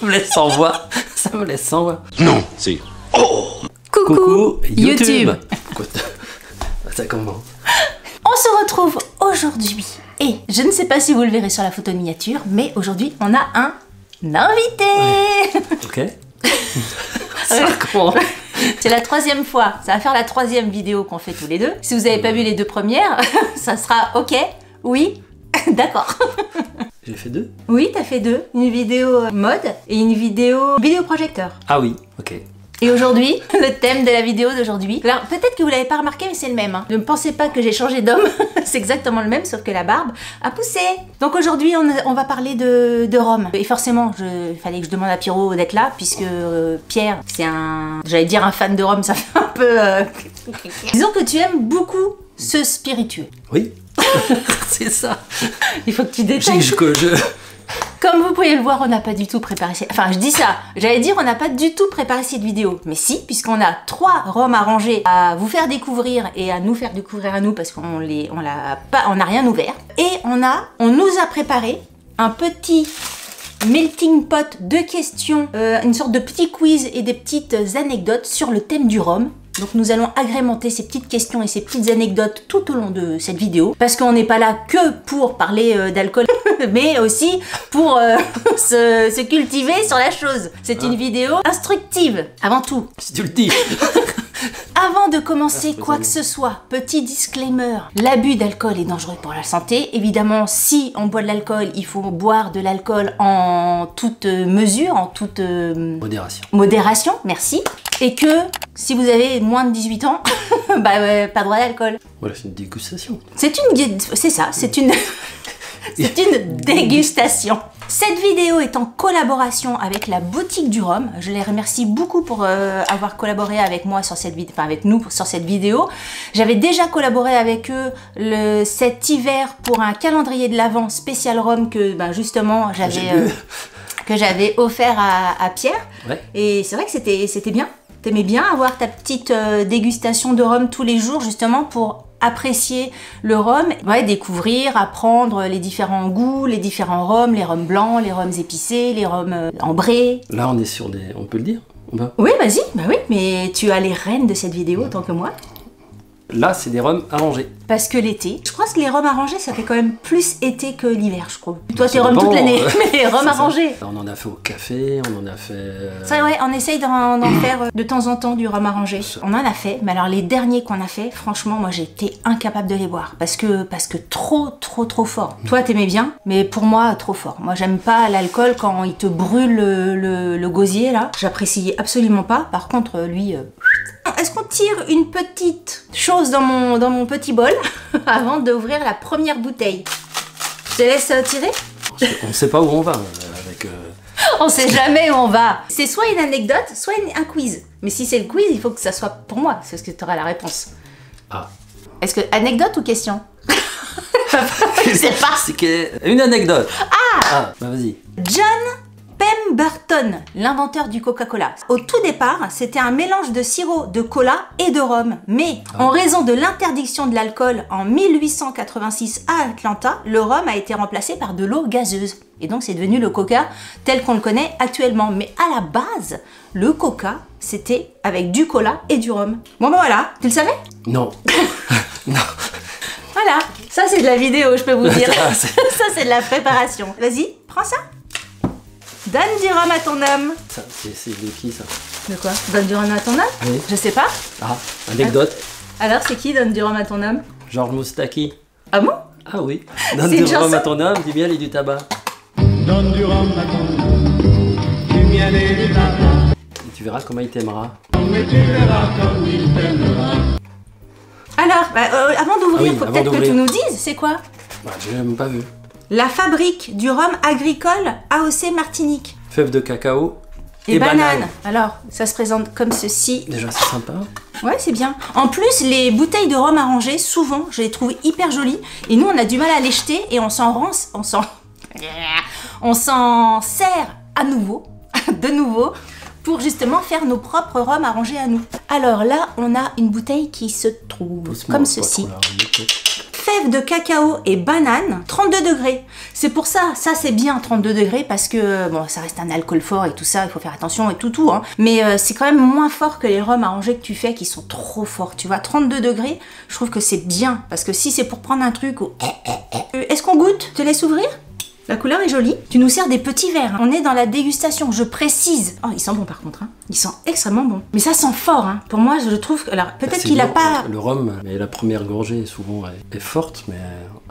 me laisse sans voix. Ça me laisse sans voix. Non, c'est... Coucou YouTube. Ça commence. On se retrouve aujourd'hui et je ne sais pas si vous le verrez sur la photo de miniature, mais aujourd'hui on a un invité. Ouais. Ok. Ça commence. C'est la troisième fois, ça va faire la troisième vidéo qu'on fait tous les deux. Si vous n'avez pas vu les deux premières, ça sera ok, oui, d'accord. J'ai fait deux. Oui, t'as fait deux, une vidéo mode et une vidéo vidéoprojecteur. Ah oui, ok. Et aujourd'hui, le thème de la vidéo d'aujourd'hui, alors peut-être que vous l'avez pas remarqué, mais c'est le même. Hein. Ne pensez pas que j'ai changé d'homme, c'est exactement le même, sauf que la barbe a poussé. Donc aujourd'hui, on va parler de Rome. Et forcément, il fallait que je demande à Pierrot d'être là, puisque Pierre, c'est j'allais dire un fan de Rome, ça fait un peu... Disons que tu aimes beaucoup ce spiritueux. Oui, c'est ça. Il faut que tu détailles. Comme vous pouvez le voir, on n'a pas du tout préparé... Enfin, je dis ça, j'allais dire on n'a pas du tout préparé cette vidéo. Mais si, puisqu'on a 3 Roms à ranger à vous faire découvrir et à nous faire découvrir à nous parce qu'on n'a rien ouvert. Et on nous a préparé un petit melting pot de questions, une sorte de petit quiz et des petites anecdotes sur le thème du Rhum. Donc nous allons agrémenter ces petites questions et ces petites anecdotes tout au long de cette vidéo. Parce qu'on n'est pas là que pour parler d'alcool, mais aussi pour se cultiver sur la chose. C'est une vidéo instructive, avant tout. Si tu le dis. Avant de commencer quoi que ce soit, petit disclaimer, l'abus d'alcool est dangereux pour la santé. Évidemment, si on boit de l'alcool, il faut boire de l'alcool en toute mesure, en toute... modération, merci. Et que si vous avez moins de 18 ans, bah, pas droit d'alcool. Voilà, c'est une dégustation. C'est ça, c'est une dégustation. Cette vidéo est en collaboration avec la boutique du Rhum. Je les remercie beaucoup pour avoir collaboré avec moi sur cette vidéo, enfin avec nous sur cette vidéo. J'avais déjà collaboré avec eux cet hiver pour un calendrier de l'Avent spécial Rhum que justement j'avais offert à Pierre. Ouais. Et c'est vrai que c'était bien. T'aimais bien avoir ta petite dégustation de rhum tous les jours justement pour apprécier le rhum, ouais, découvrir, apprendre les différents goûts, les différents rhums, les rhums blancs, les rhums épicés, les rhums ambrés. Là on est sur des... on peut le dire? Oui, vas-y, bah oui, mais tu as les reines de cette vidéo autant que moi. Là, c'est des rhums arrangés. Parce que l'été, je crois que les rhums arrangés, ça fait quand même plus été que l'hiver, je trouve. Toi, t'es rhum toute l'année, mais les rhums arrangés. On en a fait au café, on en a fait... Ça, ouais, on essaye d'en faire de temps en temps du rhum arrangé. On en a fait, mais alors les derniers qu'on a fait, franchement, moi, j'ai été incapable de les boire. Parce que trop fort. Toi, t'aimais bien, mais pour moi, trop fort. Moi, j'aime pas l'alcool quand il te brûle le gosier, là. J'apprécie absolument pas. Par contre, lui... Est-ce qu'on tire une petite chose dans mon petit bol avant d'ouvrir la première bouteille? Je te laisse tirer. On sait pas où on va avec... On sait jamais où on va. C'est soit une anecdote, soit un quiz. Mais si c'est le quiz, il faut que ça soit pour moi, parce que tu auras la réponse. Ah. Est-ce que anecdote ou question? Je sais pas. C'est une anecdote. Ah bah vas-y. John Pemberton, l'inventeur du Coca-Cola. Au tout départ, c'était un mélange de sirop de cola et de rhum. Mais en raison de l'interdiction de l'alcool en 1886 à Atlanta, le rhum a été remplacé par de l'eau gazeuse. Et donc c'est devenu le Coca tel qu'on le connaît actuellement. Mais à la base, le Coca, c'était avec du cola et du rhum. Bon ben voilà, tu le savais? Non. Non. Voilà, ça c'est de la vidéo, je peux vous dire. Ça c'est de la préparation. Vas-y, prends ça. Donne du rhum à ton homme. Ça, c'est de qui ça? De quoi? Donne du rhum à ton homme? Oui. Je sais pas. Ah, anecdote. Alors c'est qui donne du rhum à ton homme? Georges Moustaki. Ah bon? Ah oui. Donne du rhum à ton homme, du miel et du tabac. Donne du rhum à ton homme, du miel et du tabac. Et tu verras comment il t'aimera. Mais tu verras comme il t'aimera. Alors, avant d'ouvrir, faut peut-être que tu nous dises, c'est quoi? Bah, j'ai même pas vu. La fabrique du rhum agricole AOC Martinique. Fèves de cacao et banane. Alors, ça se présente comme ceci. Déjà, c'est sympa. Ouais, c'est bien. En plus, les bouteilles de rhum arrangées, souvent, je les trouve hyper jolies. Et nous, on a du mal à les jeter et on s'en sert à nouveau, de nouveau, pour justement faire nos propres rhums arrangés à nous. Alors là, on a une bouteille qui se trouve comme ceci. fèves de cacao et banane, 32 degrés. C'est pour ça, c'est bien 32 degrés parce que, bon, ça reste un alcool fort et tout ça, il faut faire attention et tout, hein. Mais c'est quand même moins fort que les rhums arrangés que tu fais qui sont trop forts, tu vois. 32 degrés, je trouve que c'est bien parce que si c'est pour prendre un truc... Est-ce qu'on goûte? Te laisse ouvrir? La couleur est jolie. Tu nous sers des petits verres. On est dans la dégustation, je précise. Oh, ils sont bons par contre. Hein. Ils sont extrêmement bons. Mais ça sent fort. Hein. Pour moi, je trouve... Alors, peut-être qu'il a pas... Le rhum, mais la première gorgée, souvent, est forte, mais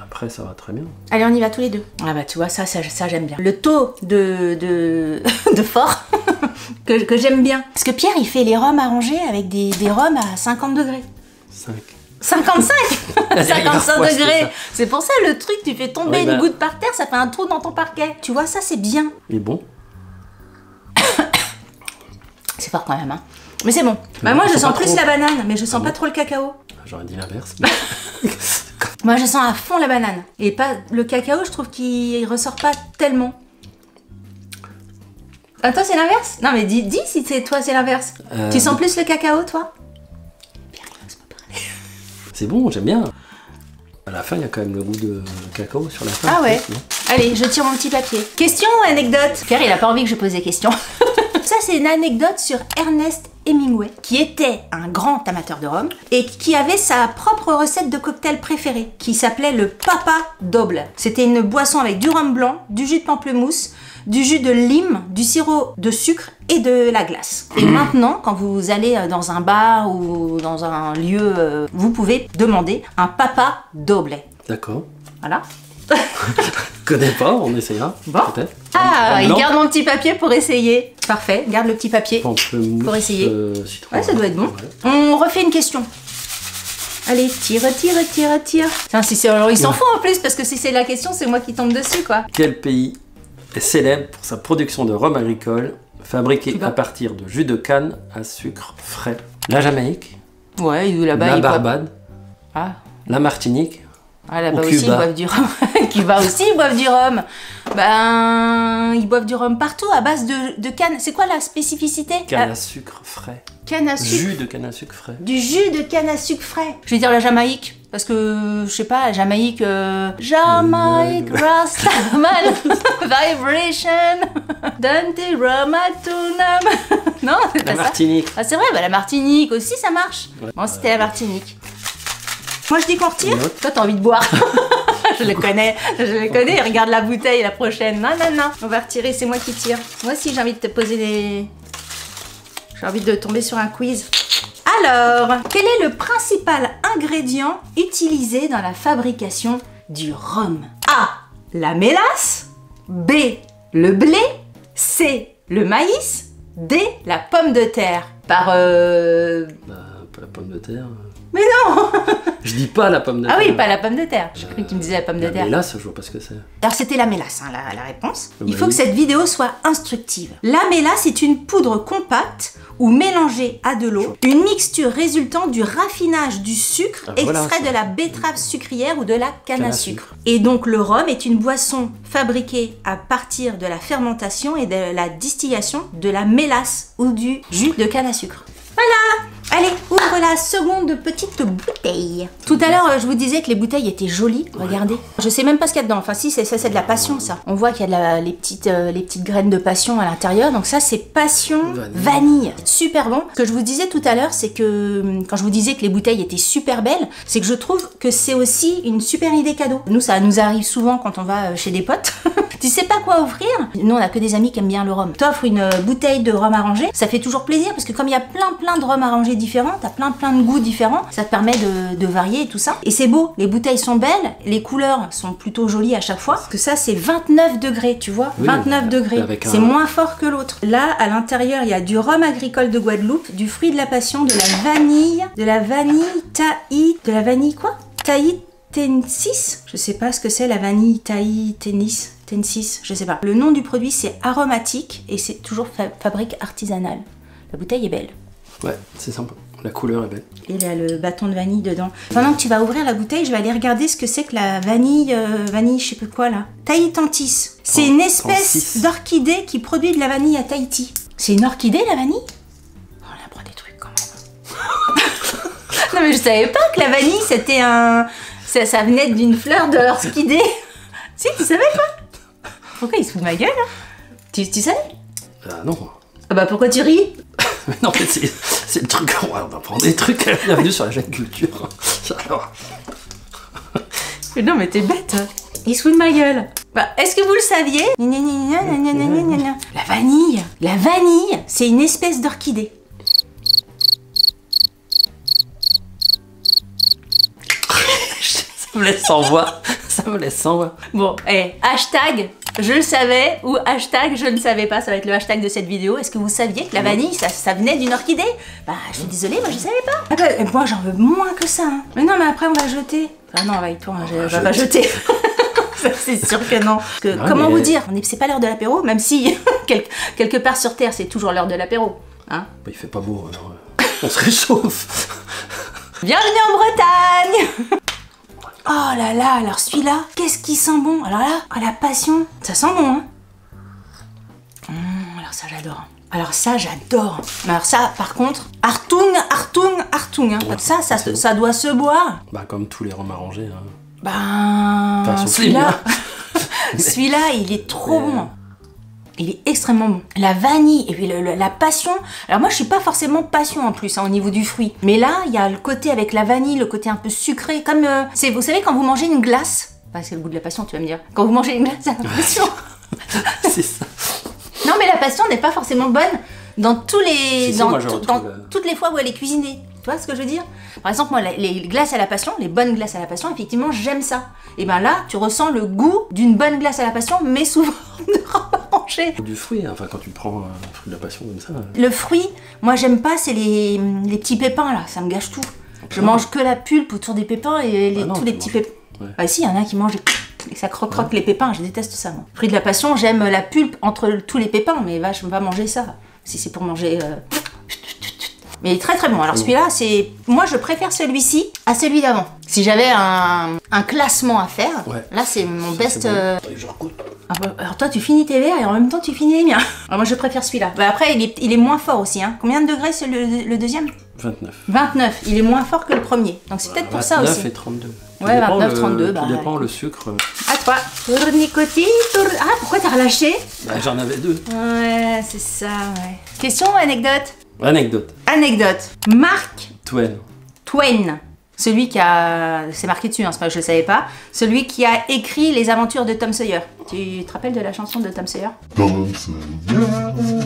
après, ça va très bien. Allez, on y va tous les deux. Ah bah, tu vois, ça j'aime bien. Le taux de fort que j'aime bien. Parce que Pierre, il fait les rhums arrangés avec des rhums à 50 degrés. 5. 55 55 fois, degrés. C'est pour ça le truc, tu fais tomber Oui, une goutte par terre, ça fait un trou dans ton parquet. Tu vois, ça c'est bien. Il est bon. C'est fort quand même, hein. Mais c'est bon. Bah moi je sens plus la banane, mais je sens pas trop le cacao. J'aurais dit l'inverse. Moi je sens à fond la banane. Et pas le cacao, je trouve qu'il ressort pas tellement. Ah, toi c'est l'inverse? Non mais dis si c'est toi c'est l'inverse. Tu sens plus le cacao toi? C'est bon, j'aime bien. À la fin, il y a quand même le goût de cacao sur la fin. Ah ouais. Allez, je tire mon petit papier. Question ou anecdote? Pierre, il a pas envie que je pose des questions. Ça, c'est une anecdote sur Ernest Hemingway, qui était un grand amateur de rhum et qui avait sa propre recette de cocktail préférée, qui s'appelait le Papa Doble. C'était une boisson avec du rhum blanc, du jus de pamplemousse, du jus de lime, du sirop de sucre et de la glace. Et maintenant, quand vous allez dans un bar ou dans un lieu, vous pouvez demander un Papa Doble. D'accord. Voilà. Je connais pas, on essayera. Bon. Peut-être. Ah, il garde mon petit papier pour essayer. Parfait, garde le petit papier pour essayer. Citron, Ouais, ça doit être bon. Ouais. On refait une question. Allez, tire. Tiens, si c'est... Alors, il s'en fout en plus, parce que si c'est la question, c'est moi qui tombe dessus, quoi. Quel pays est célèbre pour sa production de rhum agricole fabriqué à partir de jus de canne à sucre frais? La Jamaïque, Ouais, là-bas, la ils boivent... Barbade, Ah, la Martinique. là-bas Au aussi, ils Cuba. boivent du rhum. Cuba aussi, ils boivent du rhum. Ben, ils boivent du rhum partout, à base de canne. C'est quoi la spécificité? Canne à sucre frais. Canne à sucre. Jus de canne à sucre frais. Du jus de canne à sucre frais. Je vais dire la Jamaïque. Parce que, je sais pas, la Jamaïque... Jamaïque, Rastaman, Vibration, Dante Ramatunam. Non, c'est pas La ça. Martinique. Ah, c'est vrai, bah, la Martinique aussi, ça marche. Ouais. Bon, c'était la Martinique. Moi, je dis qu'on retire. Note. Toi, t'as envie de boire. Je le connais. Regarde la bouteille, la prochaine. Non. On va retirer, c'est moi qui tire. Moi aussi, j'ai envie de te poser des... J'ai envie de tomber sur un quiz. Alors, quel est le principal ingrédient utilisé dans la fabrication du rhum? A. La mélasse. B. Le blé. C. Le maïs. D. La pomme de terre. Par Pas la pomme de terre. Mais non. Je dis pas la pomme de terre. Ah oui, pas la pomme de terre. J'ai cru que tu me disais la pomme de terre. Mais là, je vois pas ce que c'est. Alors c'était la mélasse, hein, la réponse. Le Il faut que maïs. cette vidéo soit instructive. La mélasse est une poudre compacte ou mélangée à de l'eau, une mixture résultant du raffinage du sucre Ah, voilà, extrait ça. de la betterave sucrière ou de la canne à sucre. Et donc le rhum est une boisson fabriquée à partir de la fermentation et de la distillation de la mélasse ou du jus de canne à sucre. Voilà! Allez, ouvre la seconde petite bouteille. Tout à l'heure, je vous disais que les bouteilles étaient jolies. Regardez. Je sais même pas ce qu'il y a dedans. Enfin, si, c'est de la passion, ça. On voit qu'il y a les petites graines de passion à l'intérieur. Donc ça, c'est passion vanille. Super bon. Ce que je vous disais tout à l'heure, c'est que quand je vous disais que les bouteilles étaient super belles, c'est que je trouve que c'est aussi une super idée cadeau. Nous, ça nous arrive souvent quand on va chez des potes. Tu sais pas quoi offrir? Nous, on a que des amis qui aiment bien le rhum. T'offres une bouteille de rhum arrangé, ça fait toujours plaisir parce que comme il y a plein de rhum arrangés différents, t'as plein de goûts différents, ça te permet de varier et tout ça. Et c'est beau, les bouteilles sont belles, les couleurs sont plutôt jolies à chaque fois. Parce que ça, c'est 29 degrés, tu vois, Oui, 29 degrés. C'est moins fort que l'autre. Là, à l'intérieur, il y a du rhum agricole de Guadeloupe, du fruit de la passion, de la vanille quoi? Tahitensis? Je sais pas ce que c'est la vanille Tahitensis. Je sais pas. Le nom du produit c'est aromatique et c'est toujours fabrique artisanale. La bouteille est belle. Ouais, c'est sympa. La couleur est belle. Et il y a le bâton de vanille dedans. Pendant que tu vas ouvrir la bouteille, je vais aller regarder ce que c'est que la vanille, je sais plus quoi là. Tahitensis. C'est une espèce d'orchidée qui produit de la vanille à Tahiti. C'est une orchidée la vanille? On apprend des trucs quand même. Non mais je savais pas que la vanille c'était Ça venait d'une fleur de l'orchidée. Si, tu savais quoi? Pourquoi il se fout de ma gueule hein? Tu savais? Ah non. Ah bah pourquoi tu ris? Mais non, mais c'est le truc, on va prendre des trucs, bienvenue sur la chaîne culture. Alors... Mais non mais t'es bête. Il se fout de ma gueule. Bah, est-ce que vous le saviez? La vanille. La vanille, c'est une espèce d'orchidée. Ça me laisse sans voix. Ça me laisse sans voix. Bon, hashtag je le savais ou hashtag je ne savais pas, ça va être le hashtag de cette vidéo. Est-ce que vous saviez que la vanille, ça venait d'une orchidée? Bah, je suis désolée, moi je savais pas. Ah bah, moi j'en veux moins que ça. Hein. Mais non, mais après on va jeter. Ah non, avec toi, on va pas jeter. C'est sûr que non. Comment vous dire? C'est pas l'heure de l'apéro, même si quelque part sur Terre, c'est toujours l'heure de l'apéro. Hein? Bah, il fait pas beau, alors on se réchauffe. Bienvenue en Bretagne. Oh là là, alors celui-là, qu'est-ce qui sent bon? Alors là, oh, la passion, ça sent bon, hein? Alors ça, j'adore. Alors ça, j'adore. Alors ça, par contre, Hartung. Hein. Ouais, ça doit se boire. Bah, comme tous les rhums arrangés. Hein. Ben, Enfin, celui-là, il est trop bon. Il est extrêmement bon. La vanille et puis la passion. Alors moi, je suis pas forcément passion en plus hein, au niveau du fruit. Mais là, il y a le côté avec la vanille, le côté un peu sucré. Comme, vous savez, quand vous mangez une glace. Enfin, c'est le goût de la passion, tu vas me dire. Quand vous mangez une glace, c'est la passion. C'est ça. Non, mais la passion n'est pas forcément bonne dans tous les, Si, dans, moi, dans toutes les fois où elle est cuisinée. Tu vois ce que je veux dire? Par exemple, moi, les glaces à la passion, les bonnes glaces à la passion, effectivement, j'aime ça. Et ben là, tu ressens le goût d'une bonne glace à la passion, mais sous forme de rhum arrangé. Du fruit, hein. Enfin, quand tu prends un fruit de la passion comme ça. Le fruit, moi, j'aime pas, c'est les petits pépins, là. Ça me gâche tout. Je mange que la pulpe autour des pépins et tous les petits pépins. Ouais. Bah si, il y en a qui mangent et ça croque les pépins. Je déteste ça, moi. Fruit de la passion, j'aime la pulpe entre tous les pépins, mais je vais pas manger ça. Si c'est pour manger... Mais il est très très bon. Alors celui-là, moi je préfère celui-ci à celui d'avant. Si j'avais un classement à faire, là c'est mon best... Bon. Alors toi tu finis tes verres et en même temps tu finis les miens. Alors moi je préfère celui-là. Bah, après il est moins fort aussi. Hein. Combien de degrés c'est le deuxième? 29. 29. Il est moins fort que le premier. Donc c'est peut-être pour ça aussi. 29 et 32. Ouais, 29, 32. Tout dépend le sucre. À toi. Tournicotine. Ah, pourquoi t'as relâché? Bah, j'en avais 2. Ouais, c'est ça, ouais. Question ou anecdote? Anecdote. Anecdote. Mark Twain. Celui qui a... C'est marqué dessus, hein, c'est pas que je le savais pas. Celui qui a écrit les aventures de Tom Sawyer. Tu te rappelles de la chanson de Tom Sawyer? Tom Sawyer,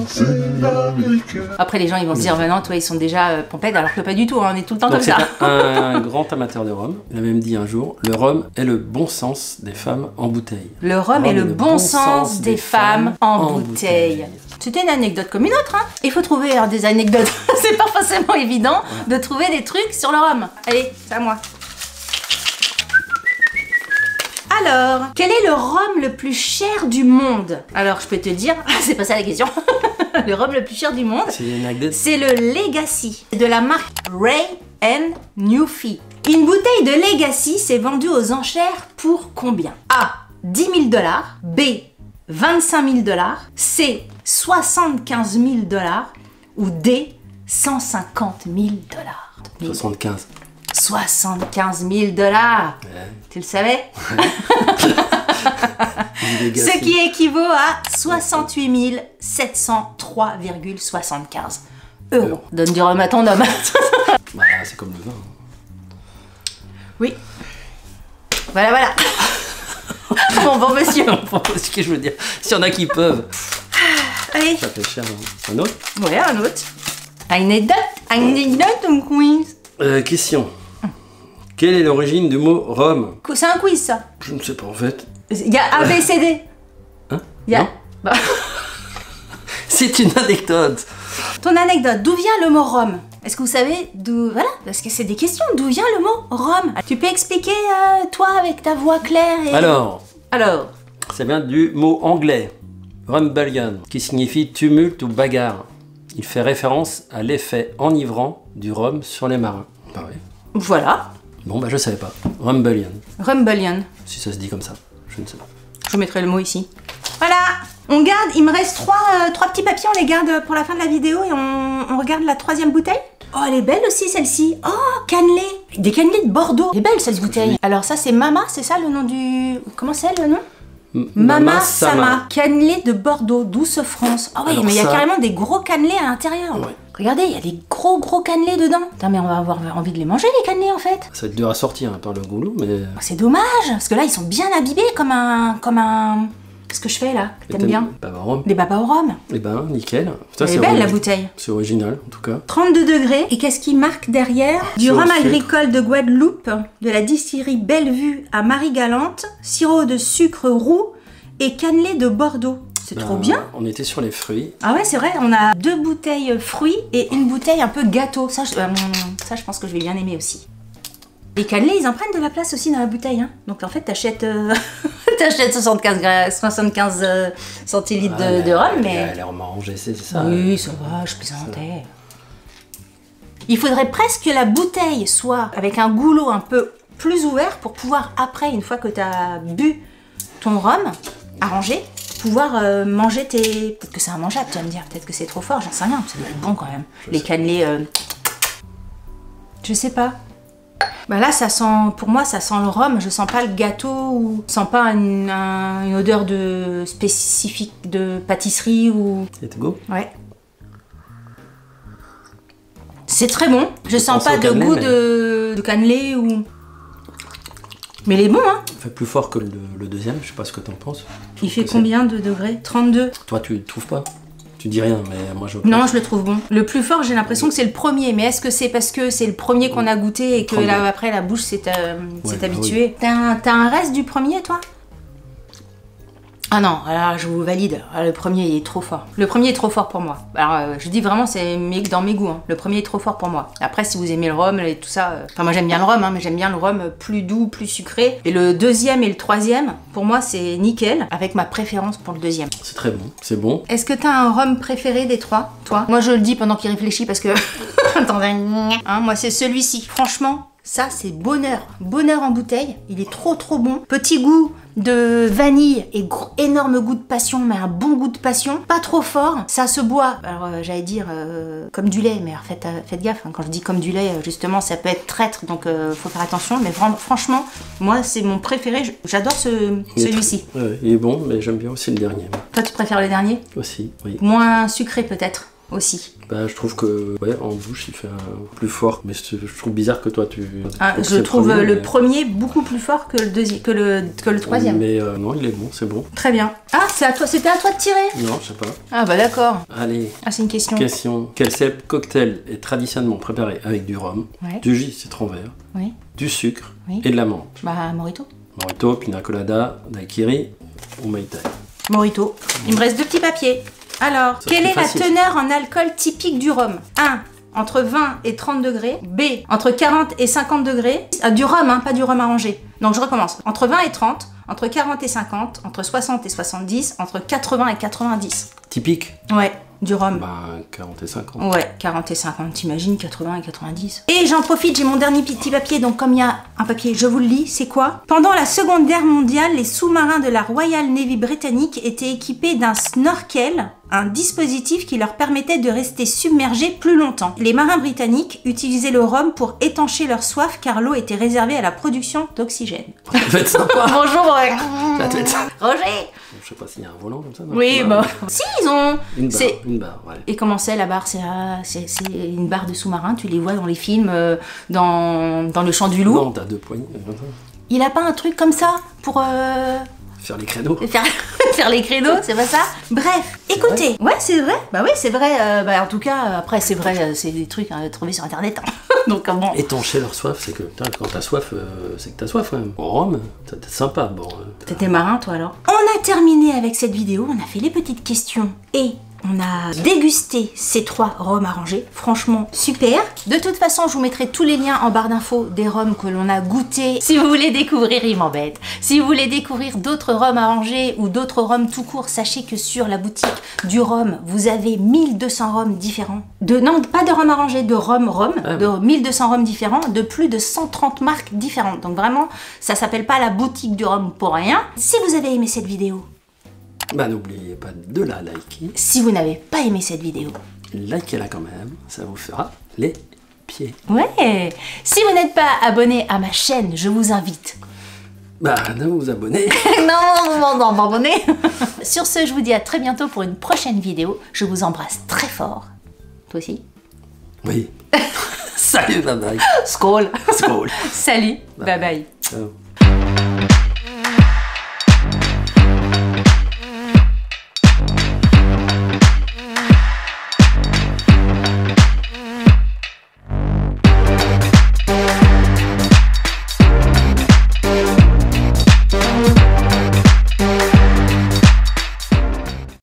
c'est l'Amérique. Après, les gens, ils vont se dire, non, toi, ils sont déjà pompettes, alors que pas du tout, hein, on est tout le temps Donc comme ça. C'est un grand amateur de rhum. Il a même dit un jour, le rhum est le bon sens des femmes en bouteille. Le rhum est le bon sens des femmes en bouteille. C'était une anecdote comme une autre, hein. Il faut trouver des anecdotes. C'est pas forcément évident de trouver des trucs sur le rhum. Allez, c'est à moi. Alors, quel est le rhum le plus cher du monde? Alors, je peux te dire, c'est pas ça la question. Le rhum le plus cher du monde, c'est le Legacy de la marque Wray & Newfie. Une bouteille de Legacy s'est vendue aux enchères pour combien? A. 10 000 $, B. 25 000 $, C. 75 000 $ ou D. 150 000 $. 75. 75 000 $. Ouais. Tu le savais? Ce qui équivaut à 68 703,75 €. Donne du rhum à ton homme. Bah, c'est comme le vin. Oui. Voilà. Bon monsieur. Ce que je veux dire, s'il y en a qui peuvent. Allez. Ça fait cher. Un autre? Ouais, un autre. Anecdote ou quiz? Question. Quelle est l'origine du mot rhum? C'est un quiz, ça. Je ne sais pas en fait. Il y a A, B, C, D. Hein? Non. Bah. C'est une anecdote. Ton anecdote, d'où vient le mot rhum? Est-ce que vous savez d'où... Voilà, parce que c'est des questions. D'où vient le mot rhum? Tu peux expliquer, toi, avec ta voix claire et... Alors, ça vient du mot anglais, rumbellion, qui signifie tumulte ou bagarre. Il fait référence à l'effet enivrant du rhum sur les marins. Bah oui. Voilà. Bon, bah je savais pas. Rumbellion. Rumbellion. Si ça se dit comme ça, je ne sais pas. Je mettrai le mot ici. Voilà. On garde, il me reste trois petits papiers, on les garde pour la fin de la vidéo et on regarde la troisième bouteille. Oh, elle est belle aussi celle-ci. Oh, cannelé. Des cannelés de Bordeaux. Elle est belle cette bouteille. Alors ça c'est Mama, c'est ça le nom du... Comment c'est le nom? Mama Sama. Cannelé de Bordeaux, douce France. Ah oui, mais il y a carrément des gros cannelés à l'intérieur. Ouais. Regardez, il y a des gros cannelés dedans. Putain, mais on va avoir envie de les manger les cannelés en fait. Ça va être dur à sortir hein, par le goulot, mais... C'est dommage, parce que là ils sont bien abîmés comme un... Qu'est-ce que je fais là? T'aimes bien? Baba au rhum. Des babas au rhum. Eh ben, nickel. Putain, Elle est belle la bouteille. C'est original, en tout cas. 32 degrés. Et qu'est-ce qui marque derrière? Du Sirop rhum de sucre. agricole de Guadeloupe, de la distillerie Bellevue à Marie-Galante, sirop de sucre roux et cannelé de Bordeaux. C'est trop bien. On était sur les fruits. Ah ouais, c'est vrai, on a 2 bouteilles fruits et une bouteille un peu gâteau. Ça, je pense que je vais bien aimer aussi. Les cannelés, ils en prennent de la place aussi dans la bouteille. Hein. Donc en fait, t'achètes 75 centilitres de rhum, mais... Elle est rangée, c'est ça. Oui, ça va, je plaisantais. Il faudrait presque que la bouteille soit avec un goulot un peu plus ouvert pour pouvoir, après, une fois que t'as bu ton rhum, arrangé, pouvoir manger tes... Peut-être que c'est immangeable, tu vas me dire. Peut-être que c'est trop fort, j'en sais rien. Ça doit être bon quand même. Les cannelés... Je sais pas. Bah là, ça sent, pour moi, ça sent le rhum. Je sens pas le gâteau ou je sens pas une odeur de spécifique de pâtisserie ou. Let's go. Ouais. C'est très bon. Je sens pense pas au de cannelé, goût mais- de cannelé ou. Mais il est bon, hein. Il fait plus fort que le deuxième, je sais pas ce que t'en penses. Il fait que c'est- combien de degrés? 32. Toi, tu le trouves pas? Tu dis rien, mais moi je... Non, je le trouve bon. Le plus fort, j'ai l'impression que c'est le premier. Mais est-ce que c'est parce que c'est le premier qu'on a goûté et que 32. là, après la bouche s'est bah habituée? T'as un reste du premier, toi? Ah non, alors je vous valide. Ah, le premier il est trop fort. Le premier est trop fort pour moi. Alors je dis vraiment, c'est dans mes goûts. Hein. Le premier est trop fort pour moi. Après, si vous aimez le rhum et tout ça, enfin moi j'aime bien le rhum, hein, mais j'aime bien le rhum plus doux, plus sucré. Et le deuxième et le troisième, pour moi c'est nickel, avec ma préférence pour le deuxième. C'est très bon, c'est bon. Est-ce que t'as un rhum préféré des trois, toi? Moi je le dis pendant qu'il réfléchit parce que... Attendez. Hein, moi c'est celui-ci. Franchement, ça c'est bonheur. Bonheur en bouteille. Il est trop bon. Petit goût de vanille et énorme goût de passion, mais un bon goût de passion. Pas trop fort. Ça se boit, alors j'allais dire comme du lait, mais alors, faites gaffe. Hein, quand je dis comme du lait, justement, ça peut être traître, donc faut faire attention. Mais vraiment, franchement, moi c'est mon préféré. J'adore celui-ci. Ouais, il est bon, mais j'aime bien aussi le dernier. Toi tu préfères le dernier? Aussi, oui. Moins sucré peut-être aussi. Bah, je trouve que, ouais, en bouche, il fait plus fort. Mais je trouve bizarre que toi, tu... Ah, trouves que je c'est trouve premier, le mais- premier beaucoup plus fort que le deuxième, que le troisième. Mais non, il est bon, c'est bon. Très bien. Ah, c'était à toi de tirer. Non, je sais pas. Ah bah d'accord. Allez, Ah, c'est une question. question. Quel célèbre cocktail est traditionnellement préparé avec du rhum, Ouais. du jus citron vert, Oui. du sucre Oui. et de la menthe? Bah Morito. Morito, pina colada, daiquiri ou Mai Tai? Morito. Il me reste 2 petits papiers. Alors, Ça, quelle c'est est la facile. teneur en alcool typique du rhum? 1. Entre 20 et 30 degrés. B. Entre 40 et 50 degrés. Ah, du rhum, hein, pas du rhum arrangé. Donc je recommence. Entre 20 et 30, entre 40 et 50, entre 60 et 70, entre 80 et 90. Typique? Ouais, du rhum. Bah, 40 et 50. Ouais, 40 et 50, t'imagines, 80 et 90. Et j'en profite, j'ai mon dernier petit papier, donc comme il y a un papier, je vous le lis, c'est quoi? Pendant la Seconde Guerre mondiale, les sous-marins de la Royal Navy britannique étaient équipés d'un snorkel, un dispositif qui leur permettait de rester submergés plus longtemps. Les marins britanniques utilisaient le rhum pour étancher leur soif car l'eau était réservée à la production d'oxygène. Ça va être sympa. Bonjour Ça va être... Roger. Je sais pas s'il y a un volant comme ça. non? Oui, Bah, bah... Si, ils ont... Une barre, c'est- une barre, ouais. Et comment c'est la barre? C'est une barre de sous-marin, tu les vois dans les films, dans le champ du loup. Non, t'as 2 poignées. Il a pas un truc comme ça pour Faire les créneaux. faire les créneaux, c'est pas ça? Bref, écoutez. Ouais, c'est vrai. Bah oui, c'est vrai. Bah en tout cas, après, c'est vrai, c'est des trucs à trouver sur internet. hein. Donc, bon. Étancher leur soif, c'est que putain, quand t'as soif, c'est que t'as soif quand même. En Rome, c'est sympa. Bon, T'étais marin, toi, alors? On a terminé avec cette vidéo, on a fait les petites questions et on a dégusté ces 3 rhums arrangés. Franchement, super. De toute façon, je vous mettrai tous les liens en barre d'infos des rhums que l'on a goûtés. Si vous voulez découvrir, il m'embête. Si vous voulez découvrir d'autres rhums arrangés ou d'autres rhums tout court, sachez que sur la boutique du rhum, vous avez 1200 rhums différents. Non, pas de rhum arrangé, de rhum, Ah de 1200 rhums différents, de plus de 130 marques différentes. Donc vraiment, ça s'appelle pas la boutique du rhum pour rien. Si vous avez aimé cette vidéo, bah n'oubliez pas de la liker. si vous n'avez pas aimé cette vidéo, Likez-la quand même, ça vous fera les pied. Ouais. Si vous n'êtes pas abonné à ma chaîne, je vous invite. Bah, de vous abonner. non, abonnez. Sur ce, je vous dis à très bientôt pour une prochaine vidéo. Je vous embrasse très fort. Toi aussi? Oui. Salut, bye bye. Skål. Skål. Salut, bye bye. Ciao.